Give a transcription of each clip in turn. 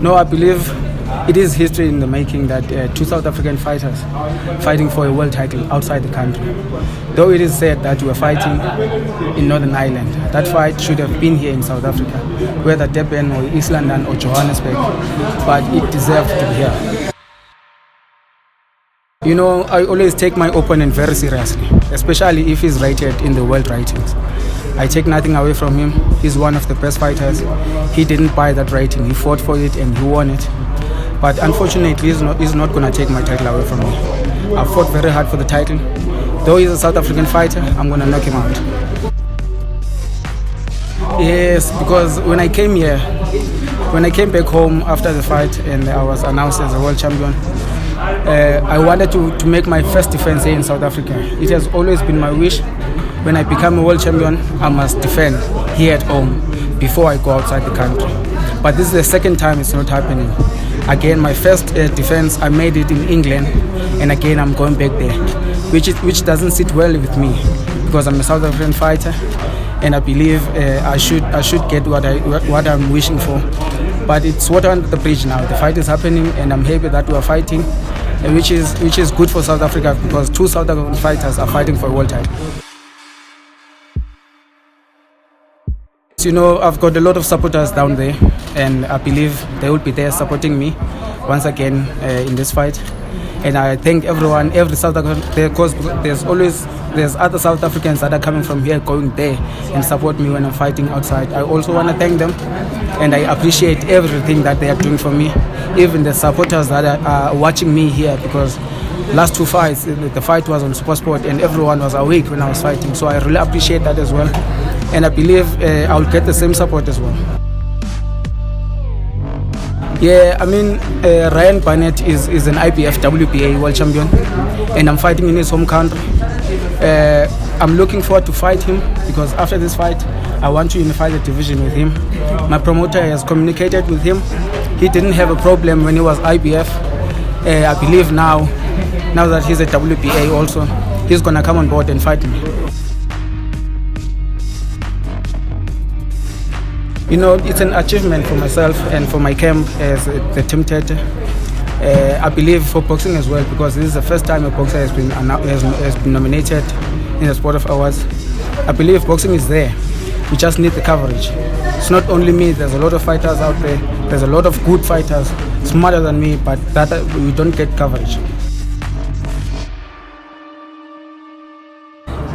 No, I believe it is history in the making that two South African fighters fighting for a world title outside the country. Though it is said that we are fighting in Northern Ireland, that fight should have been here in South Africa, whether Durban or East London or Johannesburg, but it deserved to be here. You know, I always take my opponent very seriously, especially if he's rated in the world ratings. I take nothing away from him. He's one of the best fighters. He didn't buy that rating. He fought for it and he won it. But unfortunately, he's not going to take my title away from me. I fought very hard for the title. Though he's a South African fighter, I'm going to knock him out. Yes, because when I came back home after the fight and I was announced as a world champion, I wanted to make my first defense here in South Africa. It has always been my wish. When I become a world champion, I must defend here at home before I go outside the country. But this is the second time it's not happening. Again, my first defense, I made it in England, and again I'm going back there, which doesn't sit well with me because I'm a South African fighter, and I believe I should get what I'm wishing for. But it's water under the bridge now. The fight is happening, and I'm happy that we are fighting, which is good for South Africa because two South African fighters are fighting for a world title. You know, I've got a lot of supporters down there, and I believe they will be there supporting me once again in this fight. And I thank everyone, every South African, because there's other South Africans that are coming from here, going there and support me when I'm fighting outside. I also want to thank them, and I appreciate everything that they are doing for me, even the supporters that are watching me here, because last two fights, the fight was on SuperSport and everyone was awake when I was fighting. So I really appreciate that as well. And I believe I'll get the same support as well. Yeah, I mean, Ryan Panitch is an IBF WBA world champion, and I'm fighting in his home country. I'm looking forward to fight him because after this fight, I want to unify the division with him. My promoter has communicated with him. He didn't have a problem when he was IBF. I believe now that he's a WBA also, he's going to come on board and fight me. You know, it's an achievement for myself and for my camp as the Team Tete. I believe for boxing as well, because this is the first time a boxer has been nominated in the sport of awards. I believe boxing is there. We just need the coverage. It's not only me, there's a lot of fighters out there. There's a lot of good fighters, smarter than me, but that we don't get coverage.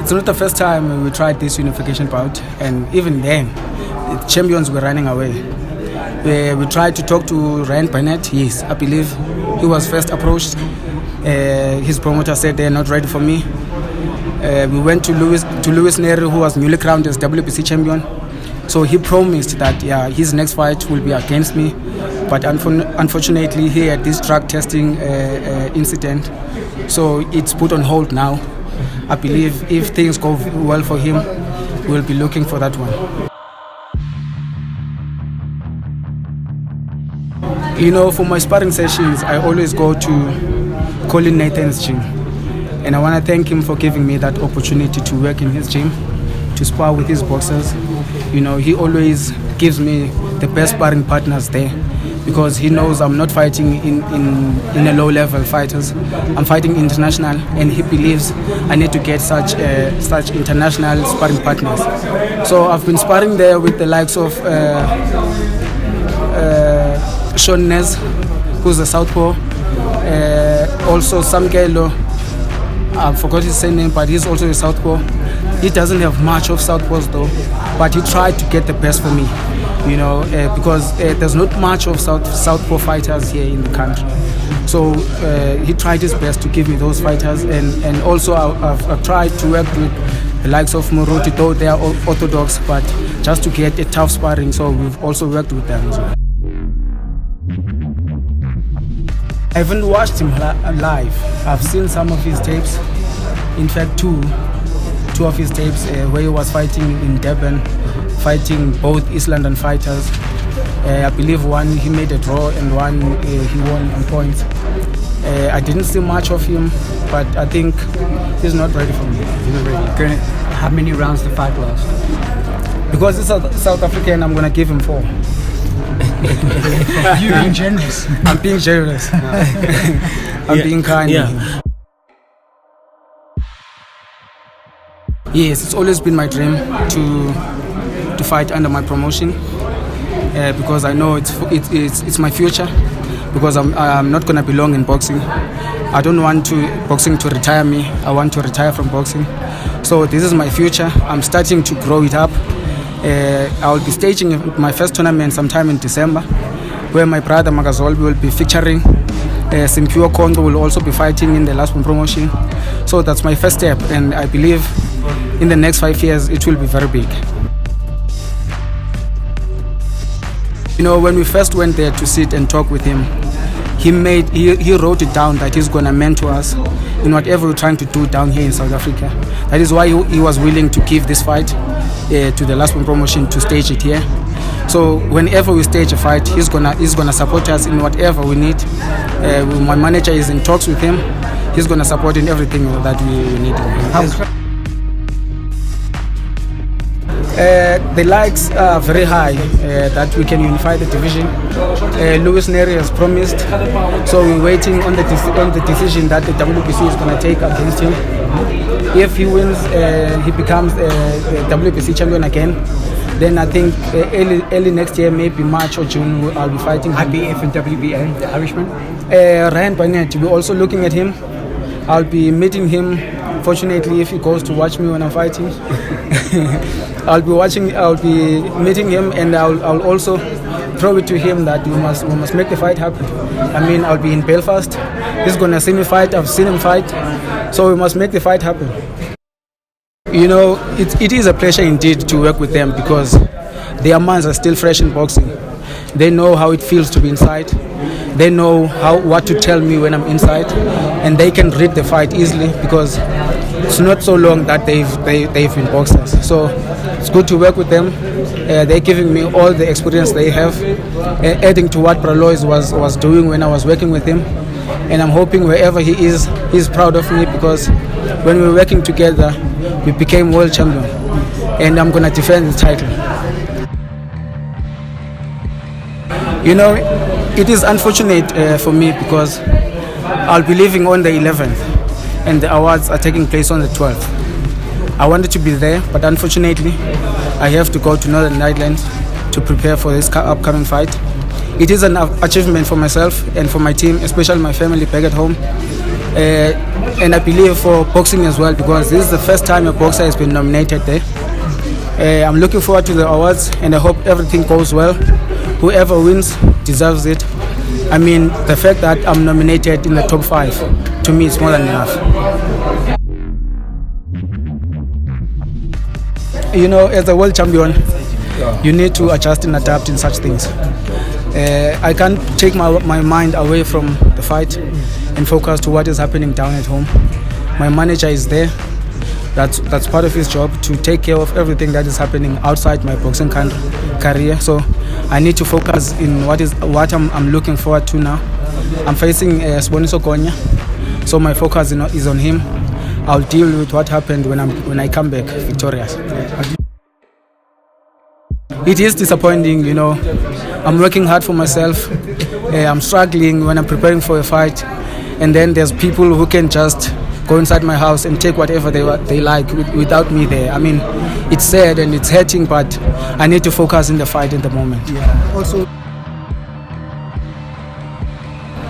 It's not the first time we tried this unification bout, and even then, the champions were running away. We tried to talk to Ryan Panitch. Yes, I believe he was first approached. His promoter said they're not ready for me. We went to Louis Neri, who was newly crowned as WBC champion. So he promised that his next fight will be against me. But unfortunately, he had this drug testing incident. So it's put on hold now. I believe if things go well for him, we'll be looking for that one. You know, for my sparring sessions, I always go to Colin Nathan's gym. And I want to thank him for giving me that opportunity to work in his gym, to spar with his boxers. You know, he always gives me the best sparring partners there, because he knows I'm not fighting in a low-level fighters. I'm fighting international, and he believes I need to get such international sparring partners. So I've been sparring there with the likes of Sean Nez, who's a southpaw. Also Samkelo, I forgot his name, but he's also a southpaw. He doesn't have much of southpaws though, but he tried to get the best for me, you know, because there's not much of southpaw fighters here in the country. So he tried his best to give me those fighters, and also I've tried to work with the likes of Moruti, though they are orthodox, but just to get a tough sparring, so we've also worked with them as well. I haven't watched him live. I've seen some of his tapes. In fact, two of his tapes where he was fighting in Durban, fighting both East London fighters. I believe one he made a draw and one he won on points. I didn't see much of him, but I think he's not ready for me. He's not ready. How many rounds the fight last? Because it's South African, I'm going to give him 4. You being generous. I'm being generous. I'm being kind. Yeah. Yes, it's always been my dream to fight under my promotion because I know it's my future. Because I'm not gonna belong in boxing. I don't want boxing to retire me. I want to retire from boxing. So this is my future. I'm starting to grow it up. I'll be staging my first tournament sometime in December, where my brother Magazolbi will be featuring. Simpiwa Kongo will also be fighting in the last one promotion. So that's my first step, and I believe in the next 5 years it will be very big. You know, when we first went there to sit and talk with him, he wrote it down that he's gonna mentor us in whatever we're trying to do down here in South Africa. That is why he was willing to give this fight to the last one promotion to stage it here. So whenever we stage a fight, he's gonna support us in whatever we need. My manager is in talks with him. He's gonna support in everything that we need. The likes are very high that we can unify the division. Louis Neri has promised, so we're waiting on the decision that the WBC is going to take against him. If he wins, he becomes the WBC champion again. Then I think early next year, maybe March or June, I'll be fighting him. IBF and WBA, the Irishman? Ryan Panitch, we're also looking at him. I'll be meeting him, fortunately, if he goes to watch me when I'm fighting. I'll be meeting him, and I'll also throw it to him that we must make the fight happen. I mean, I'll be in Belfast. He's gonna see me fight. I've seen him fight, so we must make the fight happen. You know, it is a pleasure indeed to work with them because their minds are still fresh in boxing. They know how it feels to be inside. They know what to tell me when I'm inside, and they can read the fight easily because it's not so long that they've been boxers. So it's good to work with them. They're giving me all the experience they have, adding to what Pralois was doing when I was working with him. And I'm hoping wherever he is, he's proud of me because when we were working together, we became world champion. And I'm gonna defend the title. You know, it is unfortunate for me because I'll be leaving on the 11th and the awards are taking place on the 12th. I wanted to be there, but unfortunately, I have to go to Northern Ireland to prepare for this upcoming fight. It is an achievement for myself and for my team, especially my family back at home. And I believe for boxing as well because this is the first time a boxer has been nominated there. I'm looking forward to the awards and I hope everything goes well. Whoever wins deserves it. I mean, the fact that I'm nominated in the top 5, to me, it's more than enough. You know, as a world champion, you need to adjust and adapt in such things. I can't take my mind away from the fight and focus to what is happening down at home. My manager is there. That's part of his job to take care of everything that is happening outside my boxing career. So I need to focus in what I'm looking forward to now. I'm facing Sponiso Konya, so my focus is on him. I'll deal with what happened when I come back victorious. It is disappointing, you know. I'm working hard for myself. I'm struggling when I'm preparing for a fight, and then there's people who can just go inside my house and take whatever they like without me there. I mean, it's sad and it's hurting, but I need to focus in the fight in the moment. Yeah. Also,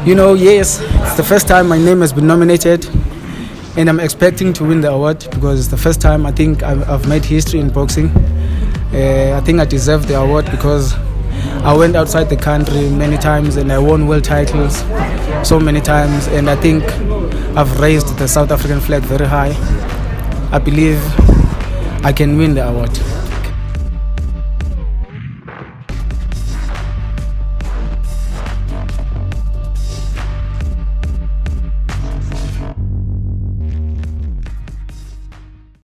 you know, yes, it's the first time my name has been nominated, and I'm expecting to win the award because it's the first time I think I've made history in boxing. I think I deserve the award because I went outside the country many times and I won world titles so many times, and I think I've raised the South African flag very high. I believe I can win the award.